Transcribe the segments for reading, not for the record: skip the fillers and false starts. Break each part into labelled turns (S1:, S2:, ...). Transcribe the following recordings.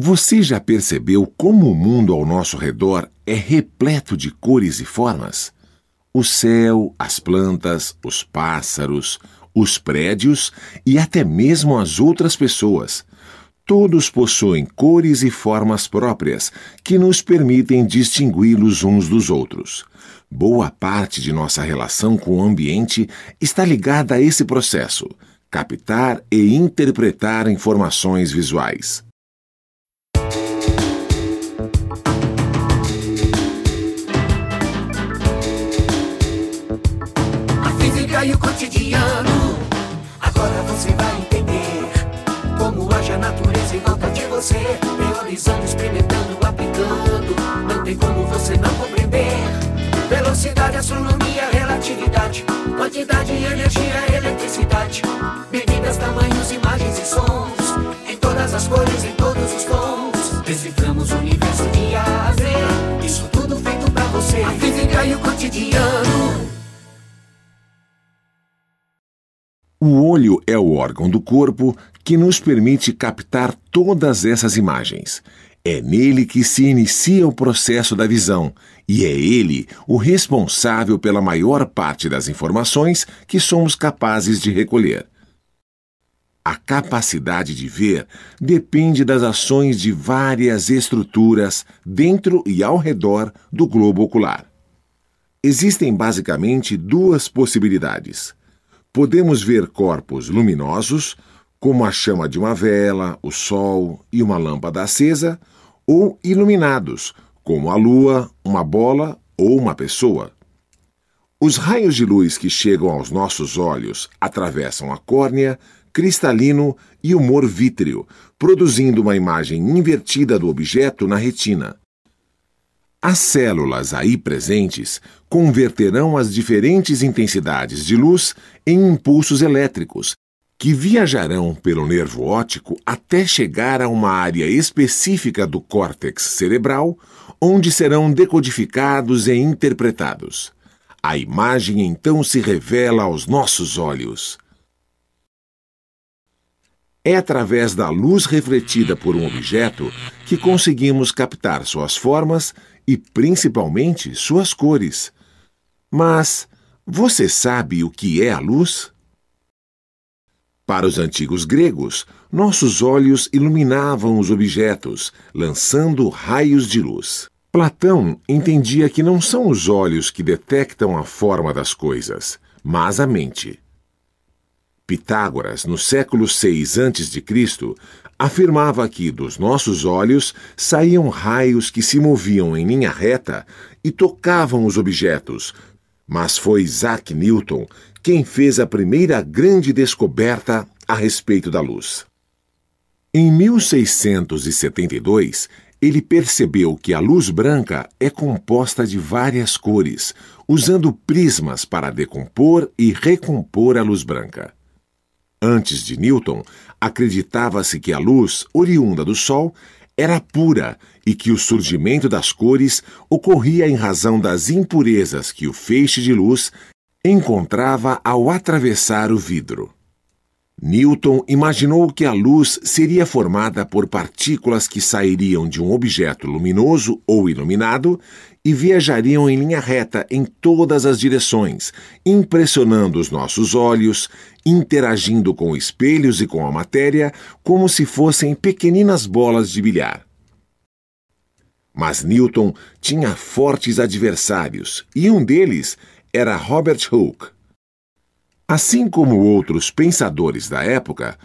S1: Você já percebeu como o mundo ao nosso redor é repleto de cores e formas? O céu, as plantas, os pássaros, os prédios e até mesmo as outras pessoas. Todos possuem cores e formas próprias que nos permitem distingui-los uns dos outros. Boa parte de nossa relação com o ambiente está ligada a esse processo: captar e interpretar informações visuais.
S2: E o cotidiano, agora você vai entender como age a natureza em volta de você, teorizando, experimentando, aplicando. Não tem como você não compreender. Velocidade, astronomia, relatividade, quantidade, energia, eletricidade, medidas, tamanhos, imagens e sons, em todas as cores, em todos os tons. Deciframos o universo de A a Z, isso tudo feito pra você. A física e o cotidiano.
S1: O olho é o órgão do corpo que nos permite captar todas essas imagens. É nele que se inicia o processo da visão, e é ele o responsável pela maior parte das informações que somos capazes de recolher. A capacidade de ver depende das ações de várias estruturas dentro e ao redor do globo ocular. Existem basicamente duas possibilidades. Podemos ver corpos luminosos, como a chama de uma vela, o sol e uma lâmpada acesa, ou iluminados, como a lua, uma bola ou uma pessoa. Os raios de luz que chegam aos nossos olhos atravessam a córnea, cristalino e humor vítreo, produzindo uma imagem invertida do objeto na retina. As células aí presentes converterão as diferentes intensidades de luz em impulsos elétricos, que viajarão pelo nervo óptico até chegar a uma área específica do córtex cerebral, onde serão decodificados e interpretados. A imagem então se revela aos nossos olhos. É através da luz refletida por um objeto que conseguimos captar suas formas e, principalmente, suas cores. Mas você sabe o que é a luz? Para os antigos gregos, nossos olhos iluminavam os objetos, lançando raios de luz. Platão entendia que não são os olhos que detectam a forma das coisas, mas a mente. Pitágoras, no século VI a.C., afirmava que dos nossos olhos saíam raios que se moviam em linha reta e tocavam os objetos, mas foi Isaac Newton quem fez a primeira grande descoberta a respeito da luz. Em 1672, ele percebeu que a luz branca é composta de várias cores, usando prismas para decompor e recompor a luz branca. Antes de Newton, acreditava-se que a luz, oriunda do Sol, era pura e que o surgimento das cores ocorria em razão das impurezas que o feixe de luz encontrava ao atravessar o vidro. Newton imaginou que a luz seria formada por partículas que sairiam de um objeto luminoso ou iluminado e viajariam em linha reta em todas as direções, impressionando os nossos olhos, interagindo com espelhos e com a matéria como se fossem pequeninas bolas de bilhar. Mas Newton tinha fortes adversários, e um deles era Robert Hooke. Assim como outros pensadores da época,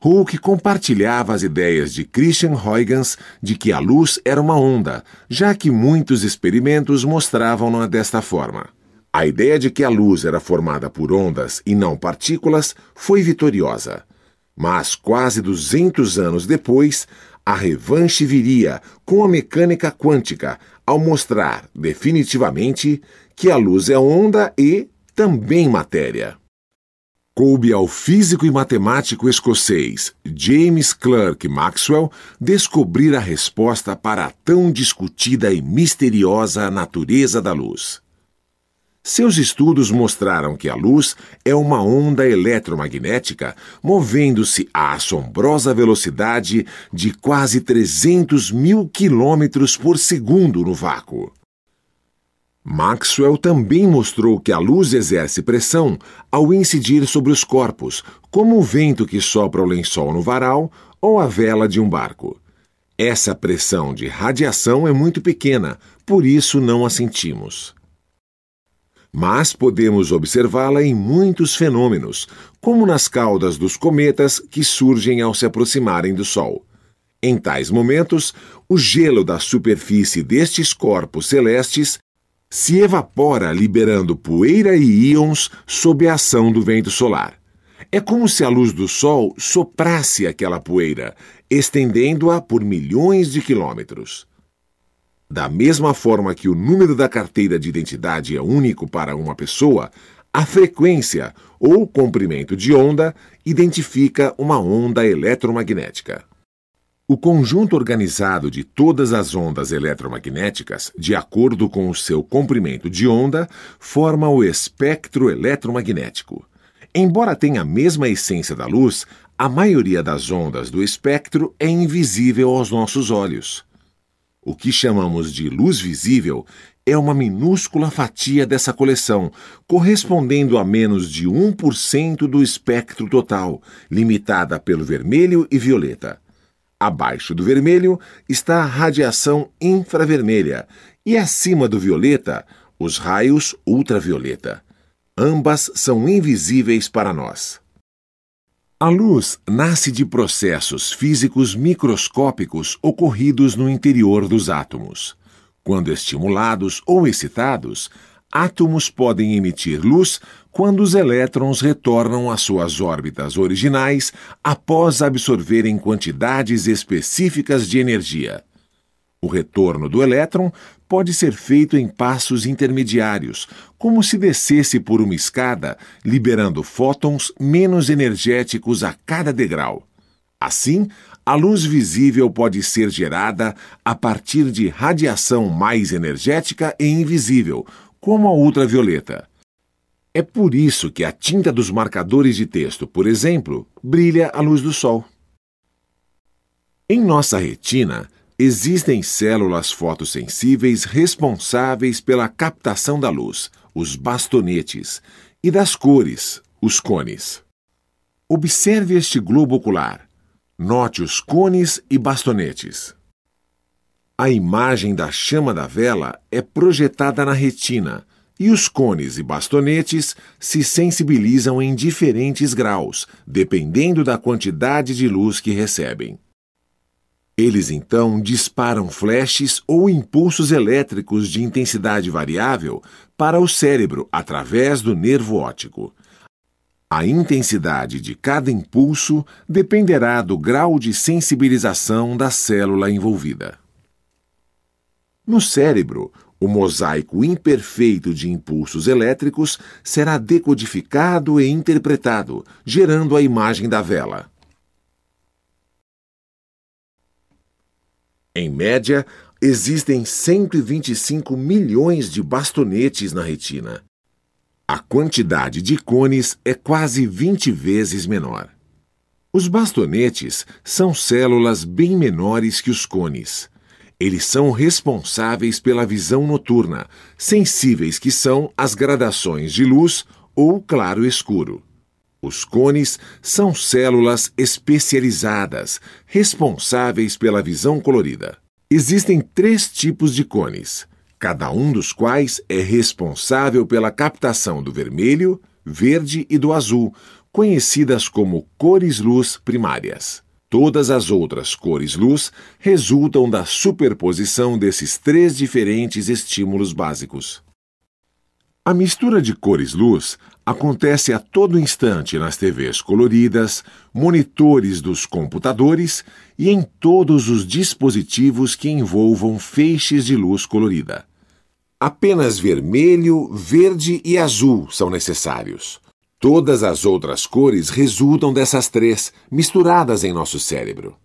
S1: Hooke compartilhava as ideias de Christian Huygens de que a luz era uma onda, já que muitos experimentos mostravam-na desta forma. A ideia de que a luz era formada por ondas e não partículas foi vitoriosa. Mas quase 200 anos depois, a revanche viria com a mecânica quântica, ao mostrar definitivamente que a luz é onda e também matéria. Coube ao físico e matemático escocês James Clerk Maxwell descobrir a resposta para a tão discutida e misteriosa natureza da luz. Seus estudos mostraram que a luz é uma onda eletromagnética movendo-se à assombrosa velocidade de quase 300 mil quilômetros por segundo no vácuo. Maxwell também mostrou que a luz exerce pressão ao incidir sobre os corpos, como o vento que sopra o lençol no varal ou a vela de um barco. Essa pressão de radiação é muito pequena, por isso não a sentimos. Mas podemos observá-la em muitos fenômenos, como nas caudas dos cometas que surgem ao se aproximarem do Sol. Em tais momentos, o gelo da superfície destes corpos celestes se evapora, liberando poeira e íons sob a ação do vento solar. É como se a luz do Sol soprasse aquela poeira, estendendo-a por milhões de quilômetros. Da mesma forma que o número da carteira de identidade é único para uma pessoa, a frequência ou comprimento de onda identifica uma onda eletromagnética. O conjunto organizado de todas as ondas eletromagnéticas, de acordo com o seu comprimento de onda, forma o espectro eletromagnético. Embora tenha a mesma essência da luz, a maioria das ondas do espectro é invisível aos nossos olhos. O que chamamos de luz visível é uma minúscula fatia dessa coleção, correspondendo a menos de 1% do espectro total, limitada pelo vermelho e violeta. Abaixo do vermelho está a radiação infravermelha e acima do violeta, os raios ultravioleta. Ambas são invisíveis para nós. A luz nasce de processos físicos microscópicos ocorridos no interior dos átomos. Quando estimulados ou excitados, átomos podem emitir luz quando os elétrons retornam às suas órbitas originais após absorverem quantidades específicas de energia. O retorno do elétron pode ser feito em passos intermediários, como se descesse por uma escada, liberando fótons menos energéticos a cada degrau. Assim, a luz visível pode ser gerada a partir de radiação mais energética e invisível, como a ultravioleta. É por isso que a tinta dos marcadores de texto, por exemplo, brilha à luz do sol. Em nossa retina, existem células fotossensíveis responsáveis pela captação da luz, os bastonetes, e das cores, os cones. Observe este globo ocular. Note os cones e bastonetes. A imagem da chama da vela é projetada na retina e os cones e bastonetes se sensibilizam em diferentes graus, dependendo da quantidade de luz que recebem. Eles então disparam flashes ou impulsos elétricos de intensidade variável para o cérebro através do nervo óptico. A intensidade de cada impulso dependerá do grau de sensibilização da célula envolvida. No cérebro, o mosaico imperfeito de impulsos elétricos será decodificado e interpretado, gerando a imagem da vela. Em média, existem 125 milhões de bastonetes na retina. A quantidade de cones é quase 20 vezes menor. Os bastonetes são células bem menores que os cones. Eles são responsáveis pela visão noturna, sensíveis que são às gradações de luz ou claro-escuro. Os cones são células especializadas, responsáveis pela visão colorida. Existem 3 tipos de cones, cada um dos quais é responsável pela captação do vermelho, verde e do azul, conhecidas como cores-luz primárias. Todas as outras cores-luz resultam da superposição desses 3 diferentes estímulos básicos. A mistura de cores-luz acontece a todo instante nas TVs coloridas, monitores dos computadores e em todos os dispositivos que envolvam feixes de luz colorida. Apenas vermelho, verde e azul são necessários. Todas as outras cores resultam dessas 3, misturadas em nosso cérebro.